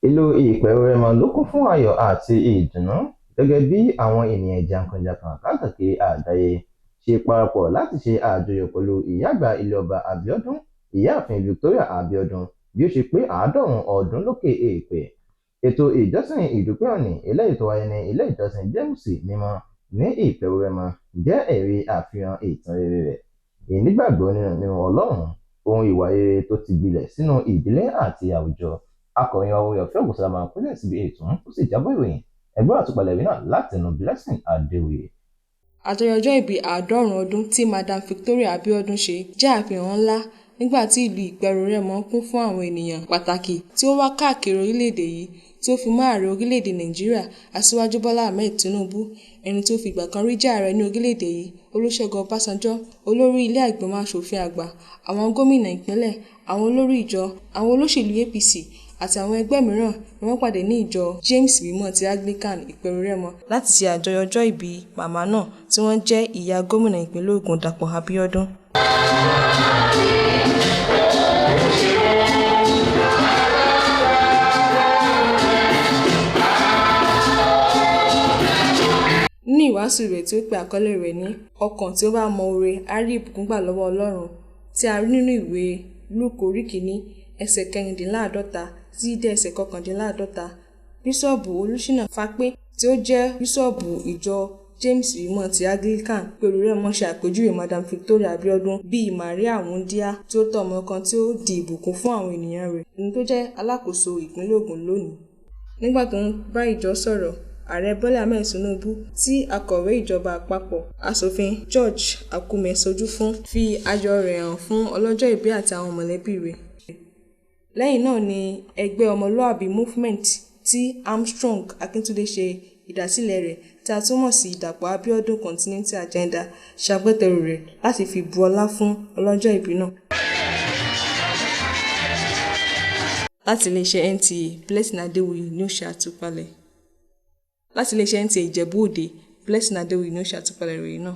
Ìlú Ìpẹ̀rù-Rẹ́mọ ló kún fún ayọ̀ àti ìdùnnú gẹ́gẹ́ bí àwọn ènìyàn jàǹkàn-jàǹkàn káàkiri àgbáyé ṣe parapọ̀ láti ṣe àjọyọ̀ pẹ̀lú ìyá àgbà ilẹ̀ Ọba Abíọ́dún, Ìyáàfin Victoria Abíọ́dún bí ó ṣe pé 90 ọdún lókè èèpẹ̀. Ètò ìjọsìn ìdúpẹ́ òní, eléyìí tó wáyé ní ilé ìjọsìn James Mímọ́ ní Ìpẹ̀rù-Rẹ́mọ, jẹ́ ẹ̀rí àfihàn ìtàn rere rẹ̀, ìnígbàgbọ́ nínú Ọlọ́run, ohun ìwà rere tó ti gbilẹ̀ sínú ìdílé àti àwùjọ. Akọ̀ròyìn wa Oore-ọ̀fẹ́ Ògúnṣọlá máa pínlẹ̀ síbi ètò ó sì jábọ̀ ìròyìn. Ẹgbẹ́ àtúpalẹ̀ ìwé náà látẹnu Blessing Adéoyè. Àjọyọ̀ ọjọ́ ìbí 90 ọdún tí Madam Victoria Abíọ́dún ṣe jẹ́ àfihàn ńlá nígbà tí ìlú Ìpẹ̀rù-Rẹ́mọ kún fún àwọn ènìyàn pàtàkì tí ó wá káàkiri orílẹ̀-èdè yìí tí ó fi mọ́ ààrẹ orílẹ̀-èdè Nàìjíríà Aṣíwájú Bọ́lá Ahmed Tinubu, ẹni tó fi ìgbà kan rí jẹ́ ààrẹ ní orílẹ̀-èdè yìí, Olúṣẹ́gun Ọbásanjọ́, olórí ilé ìgbìmọ̀ aṣòfin àgbà, àwọn gómìnà ìpínlẹ̀, àwọn olórí ìjọ, àwọn olóṣèlú APC àti àwọn ẹgbẹ́ mìíràn ni wọ́n pàdé ní ìjọ James Mímọ́ ti Anglican Ìpẹ̀rù-Rẹ́mọ láti ṣe àjọyọ̀ ọjọ́ ìbí màmá náà tí wọ́n jẹ́ ìyá gómìnà ìpínlẹ̀ Ògùn Dàpọ̀ Abíọ́dún. Ní ìwàásù rẹ̀ tí ó pe àkọlé rẹ̀ ní ọkàn tí ó bá mọ oore á rí ìbùkún gbà lọ́wọ́ Ọlọ́run, tí a rí nínú ìwé Lúùkù orí kìíní ẹsẹ̀ 14 sí dé ẹsẹ̀ 19, Bíṣọ̀bù Olúṣínà Fápé tí ó jẹ́ bíṣọ̀bù ìjọ James Mímọ́ ti Anglican Ìpẹ̀rù-Rẹ́mọ ṣe àpèjúwe Madam Victoria Abíọ́dún bíi Màríà wúńdíá tí ó tọ́ ọmọ kan tí ó di ìbùkún fún àwọn ènìyàn rẹ̀, ẹni tó jẹ́ alákòóso ìpínlẹ̀ Ògùn lónìí. Nígbà tó ń bá ìjọ sọ̀rọ̀, Ààrẹ Bọ́lá Ahmed Tinubu tí akọ̀wé ìjọba àpapọ̀ aṣòfin George Akume ṣojú fún fi ayọ̀ rẹ̀ hàn fún ọlọ́jọ́ ìbí àti àwọn mọ̀lẹ́bí rẹ̀. Lẹ́yìn náà ni ẹgbẹ́ Ọmọlúàbí Movement tí Armstrong Akíntúndé ṣe ìdásílẹ̀ rẹ̀ tí a túmọ̀ sí Dàpọ̀ Abíọ́dún Continuity Agenda ṣagbátẹrù rẹ̀ láti fi bu ọlá fún ọlọ́jọ́ ìbí náà. Láti iléeṣẹ́ NTA, Blessing Adéoyè ni ó ṣe àtúpalẹ̀. Láti iléeṣẹ́ NTA Ìjẹ̀bú Òde, Blessing Adéoyè ni ó ṣe àtúpalẹ̀ ìròyìn náà.